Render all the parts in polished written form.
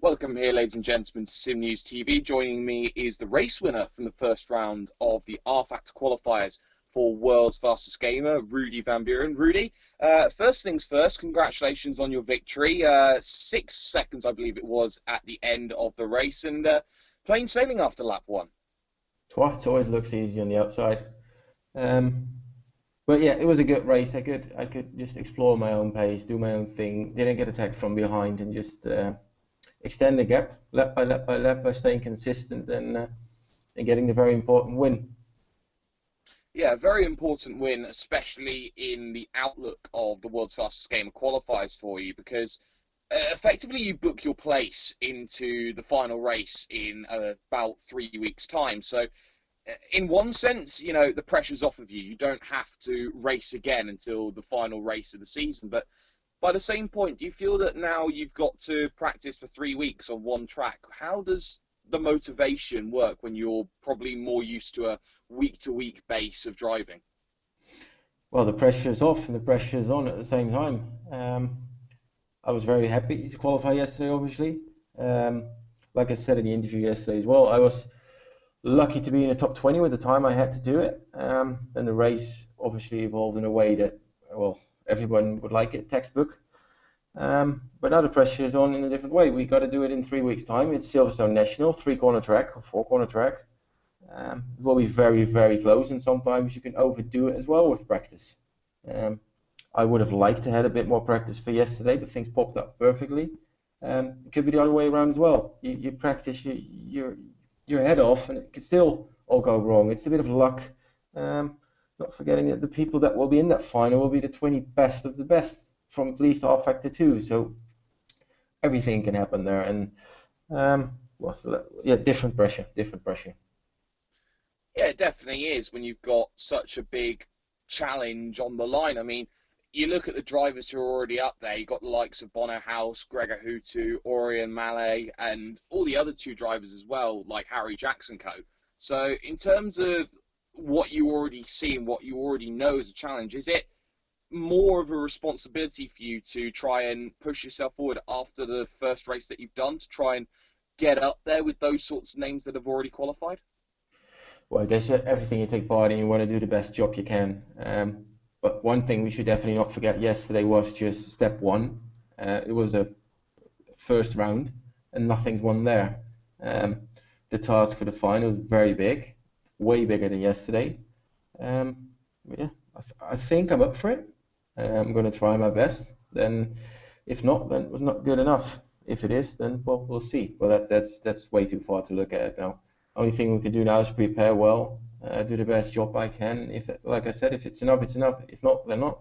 Welcome here, ladies and gentlemen, to SimNews.TV. Joining me is the race winner from the first round of the R-Factor qualifiers for World's Fastest Gamer, Rudy Van Buren. Rudy, first things first, congratulations on your victory. 6 seconds, I believe it was, at the end of the race, and plain sailing after lap 1. It always looks easy on the outside. But yeah, it was a good race. I could just explore my own pace, do my own thing. Didn't get attacked from behind, and just extend the gap lap by lap by lap by staying consistent and getting the very important win. Yeah, a very important win, especially in the outlook of the World's Fastest Gamer qualifiers for you, because effectively you book your place into the final race in about 3 weeks' time. So in one sense, you know, the pressure's off of you. You don't have to race again until the final race of the season. But by the same point, do you feel that now you've got to practice for 3 weeks on one track? How does the motivation work when you're probably more used to a week-to-week base of driving? Well, the pressure's off and the pressure's on at the same time. I was very happy to qualify yesterday, obviously. Like I said in the interview yesterday as well, I was lucky to be in the top 20 with the time I had to do it. And the race obviously evolved in a way that, well, everyone would like it, textbook. But now the pressure is on in a different way. We got to do it in 3 weeks' time. It's Silverstone National, 3-corner track or 4-corner track. It will be very, very close, and sometimes you can overdo it as well with practice. I would have liked to have a bit more practice for yesterday, but things popped up perfectly. It could be the other way around as well. You practice your head off, and it could still all go wrong. It's a bit of luck. Not forgetting that the people that will be in that final will be the 20 best of the best from at least R-Factor 2. So everything can happen there, and different pressure. Yeah, it definitely is when you've got such a big challenge on the line. I mean, you look at the drivers who are already up there. You've got the likes of Bono House, Gregor Hutu, Orion Mallet, and all the other 2 drivers as well, like Harry Jackson Co. So in terms of what you already see and what you already know as a challenge, is it more of a responsibility for you to try and push yourself forward after the first race that you've done to try and get up there with those sorts of names that have already qualified? Well, I guess everything you take part in, you want to do the best job you can. But one thing we should definitely not forget yesterday was just step 1. It was a first round, and nothing's won there. The task for the final is very big, way bigger than yesterday. Yeah, I think I'm up for it. I'm going to try my best. Then, if not, then it was not good enough. If it is, then well, we'll see. Well, that's way too far to look at it now. Only thing we can do now is prepare well, do the best job I can. If, like I said, if it's enough, it's enough. If not, then not.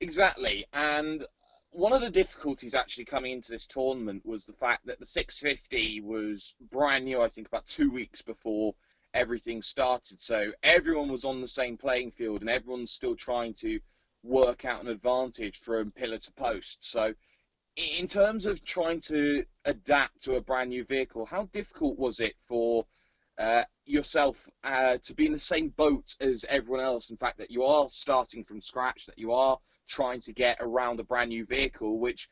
Exactly, and one of the difficulties actually coming into this tournament was the fact that the 650 was brand new, I think about 2 weeks before everything started. So everyone was on the same playing field and everyone's still trying to work out an advantage from pillar to post. So in terms of trying to adapt to a brand new vehicle, how difficult was it for yourself to be in the same boat as everyone else? In fact, that you are starting from scratch, that you are trying to get around a brand new vehicle, which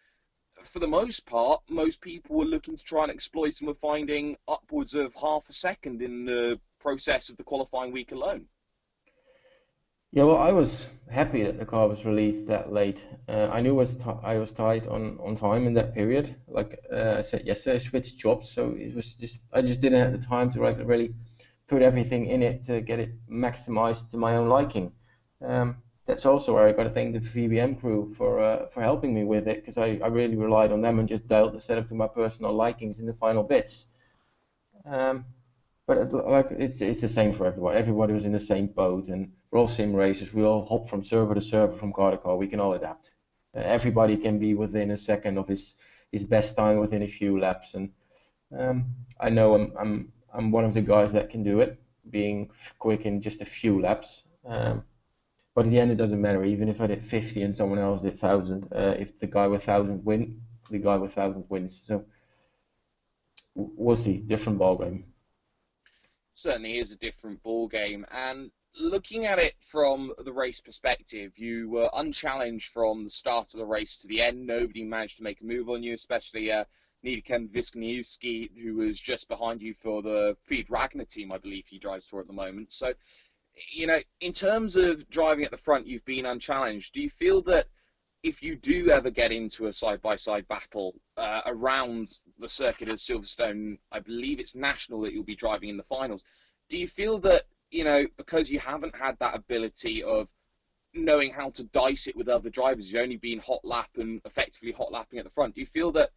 for the most part, most people were looking to try and exploit and were finding upwards of half a second in the process of the qualifying week alone. Yeah, well, I was happy that the car was released that late. I knew I was tight on time in that period. Like I said yesterday, I switched jobs, so it was I just didn't have the time to really put everything in it to get it maximized to my own liking. That's also where I got to thank the VBM crew for helping me with it, because I really relied on them and just dialed the setup to my personal likings in the final bits. But it's the same for everyone. Everybody was in the same boat, and we're all sim racers. We all hop from server to server, from car to car. We can all adapt. Everybody can be within a second of his best time within a few laps, and I know I'm one of the guys that can do it, being quick in just a few laps. But at the end, it doesn't matter. Even if I did 50 and someone else did 1,000, if the guy with 1,000 win, the guy with 1,000 wins. So we'll see. Different ball game. Certainly is a different ball game, and looking at it from the race perspective, you were unchallenged from the start of the race to the end. Nobody managed to make a move on you, especially Niederkem Wisniewski, who was just behind you for the Feed Ragnar team, I believe he drives for at the moment. So, in terms of driving at the front, you've been unchallenged. Do you feel that if you do ever get into a side-by-side battle around the circuit of Silverstone, I believe it's national that you'll be driving in the finals, do you feel that, because you haven't had that ability of knowing how to dice it with other drivers, you've only been hot lap and effectively hot lapping at the front, do you feel that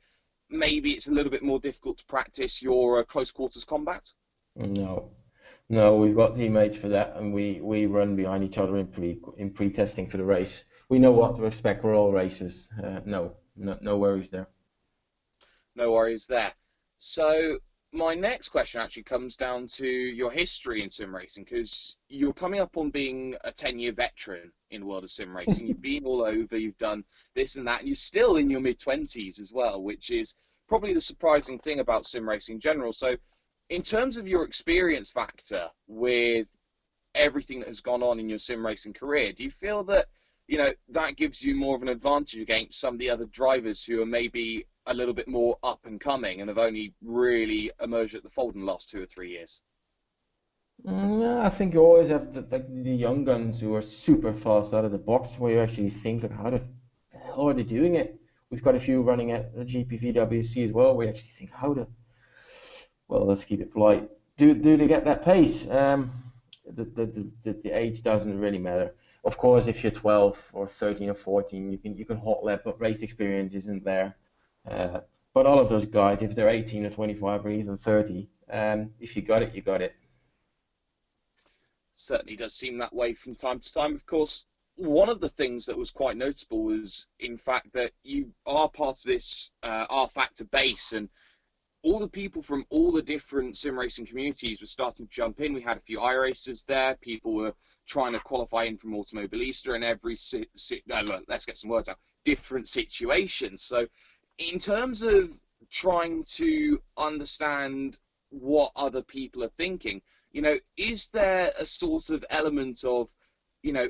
maybe it's a little bit more difficult to practice your close quarters combat? No, no, we've got teammates for that, and we run behind each other in pre-testing for the race. We know what to expect for all races. No worries there. No worries there. So my next question actually comes down to your history in sim racing, because you're coming up on being a 10-year veteran in the world of sim racing. You've been all over, you've done this and that, and you're still in your mid-20s as well, which is probably the surprising thing about sim racing in general. So in terms of your experience factor with everything that has gone on in your sim racing career, do you feel that, that gives you more of an advantage against some of the other drivers who are maybe a little bit more up and coming and have only really emerged at the fold in the last 2 or 3 years? Yeah, I think you always have the young guns who are super fast out of the box, where you actually think, how the hell are they doing it? We've got a few running at the GPVWC as well, where you actually think, well, let's keep it polite. Do they get that pace? The age doesn't really matter. Of course, if you're 12 or 13 or 14, you can hot lap, but race experience isn't there. But all of those guys, if they're 18 or 25 or even 30, if you got it, you got it. Certainly does seem that way from time to time. Of course, one of the things that was quite notable was, in fact, that you are part of this R-Factor base, and all the people from all the different sim racing communities were starting to jump in. We had a few iRacers there. People were trying to qualify in from Automobilista, and let's get some words out, different situations. So in terms of trying to understand what other people are thinking, is there a sort of element of,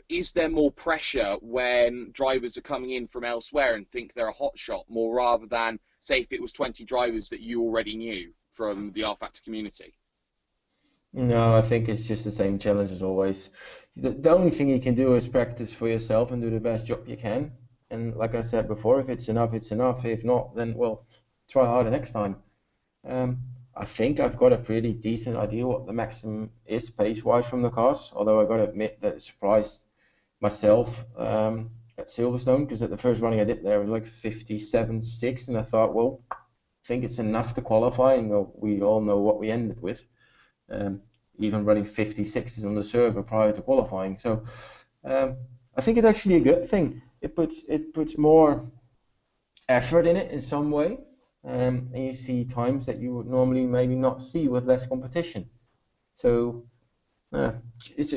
is there more pressure when drivers are coming in from elsewhere and think they're a hot shot, more rather than, say, if it was 20 drivers that you already knew from the R-Factor community? No, I think it's just the same challenge as always. The only thing you can do is practice for yourself and do the best job you can. And like I said before, if it's enough, it's enough. If not, then, well, try harder next time. I think I've got a pretty decent idea what the maximum is pace-wise from the cars, although I got to admit that it surprised myself at Silverstone, because at the first running I did there, it was like 57.6, and I thought, well, I think it's enough to qualify, and we all know what we ended with, even running 56s on the server prior to qualifying. So I think it's actually a good thing. It puts more effort in it in some way. And you see times that you would normally maybe not see with less competition. So it's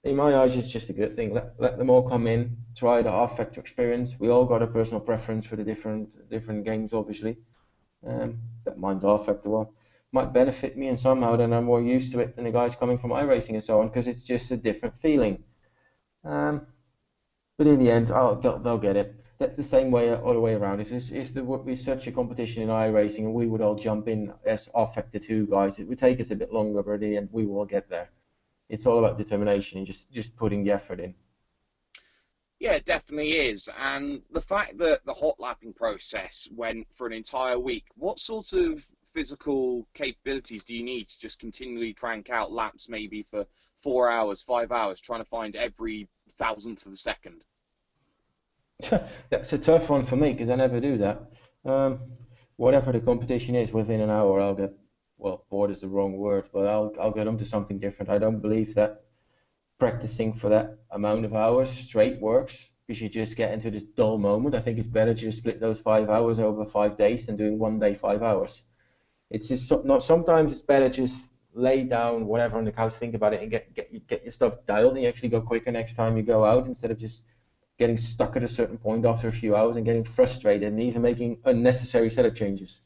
in my eyes, it's just a good thing. Let them all come in, try the R-Factor experience. We all got a personal preference for the different games, obviously. That mine's R-Factor, well, might benefit me, and somehow then I'm more used to it than the guys coming from iRacing and so on, because it's just a different feeling. But in the end, they'll get it. That's the same way all the way around. If there would be such a competition in iRacing and we would all jump in as R-Factor 2 guys, it would take us a bit longer, but in the end we will get there. It's all about determination and just putting the effort in. Yeah, it definitely is. And the fact that the hot lapping process went for an entire week, what sort of physical capabilities do you need to just continually crank out laps maybe for 4 hours, 5 hours, trying to find every thousandth of a second? That's a tough one for me, because I never do that. Whatever the competition is, within an hour I'll get, well, bored is the wrong word, but I'll get onto something different. I don't believe that practicing for that amount of hours straight works, because you just get into this dull moment. I think it's better to just split those 5 hours over 5 days than doing one day 5 hours. It's just not. Sometimes it's better just lay down whatever on the couch, think about it, and get your stuff dialed, and you actually go quicker next time you go out, instead of just getting stuck at a certain point after a few hours and getting frustrated and even making unnecessary setup changes.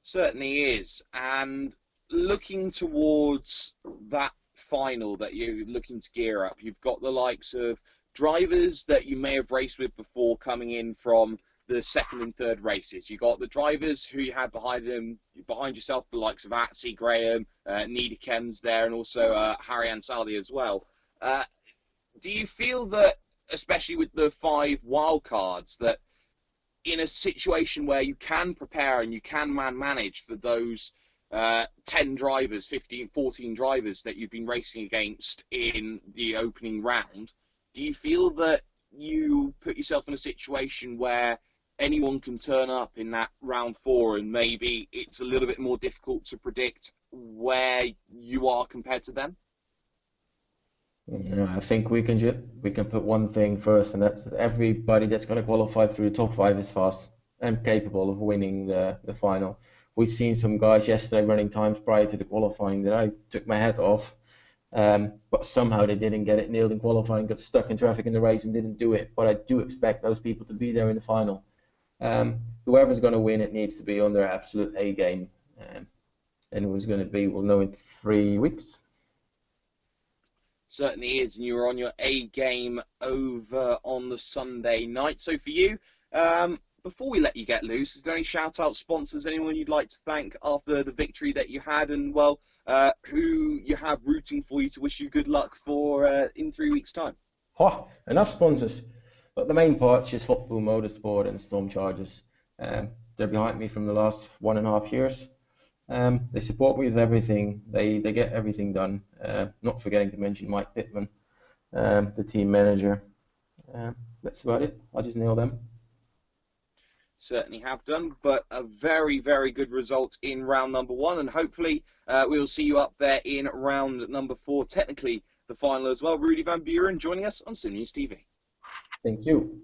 Certainly is. And looking towards that final that you're looking to gear up. You've got the likes of drivers that you may have raced with before coming in from the second and third races. You got the drivers who you had behind yourself, the likes of Atsy, Graham, Niederkem's there, and also Harry Ansali as well. Do you feel that, especially with the 5 wildcards, that in a situation where you can prepare and you can manage for those 10 drivers, 15, 14 drivers that you've been racing against in the opening round, do you feel that you put yourself in a situation where anyone can turn up in that round 4 and maybe it's a little bit more difficult to predict where you are compared to them? I think we can put one thing first, and that's that everybody that's going to qualify through the top 5 is fast and capable of winning the final. We've seen some guys yesterday running times prior to the qualifying that I took my hat off, but somehow they didn't get it nailed in qualifying, got stuck in traffic in the race and didn't do it. But I do expect those people to be there in the final. Whoever's going to win, it needs to be on their absolute A game. And who's going to be, we'll know in 3 weeks. Certainly is, and you were on your A game over on the Sunday night. So for you, before we let you get loose, is there any shout-out sponsors, anyone you'd like to thank after the victory that you had, and, well, who you have rooting for you to wish you good luck for in 3 weeks' time? Oh, enough sponsors. But the main part's just Football Motorsport and Storm Chargers. They're behind me from the last 1.5 years. They support me with everything. They get everything done. Not forgetting to mention Mike Pittman, the team manager. That's about it. I'll just nail them. Certainly have done, but a very, very good result in round number 1, and hopefully we'll see you up there in round number 4, technically the final as well. Rudy Van Buren joining us on SimNews.TV. Thank you.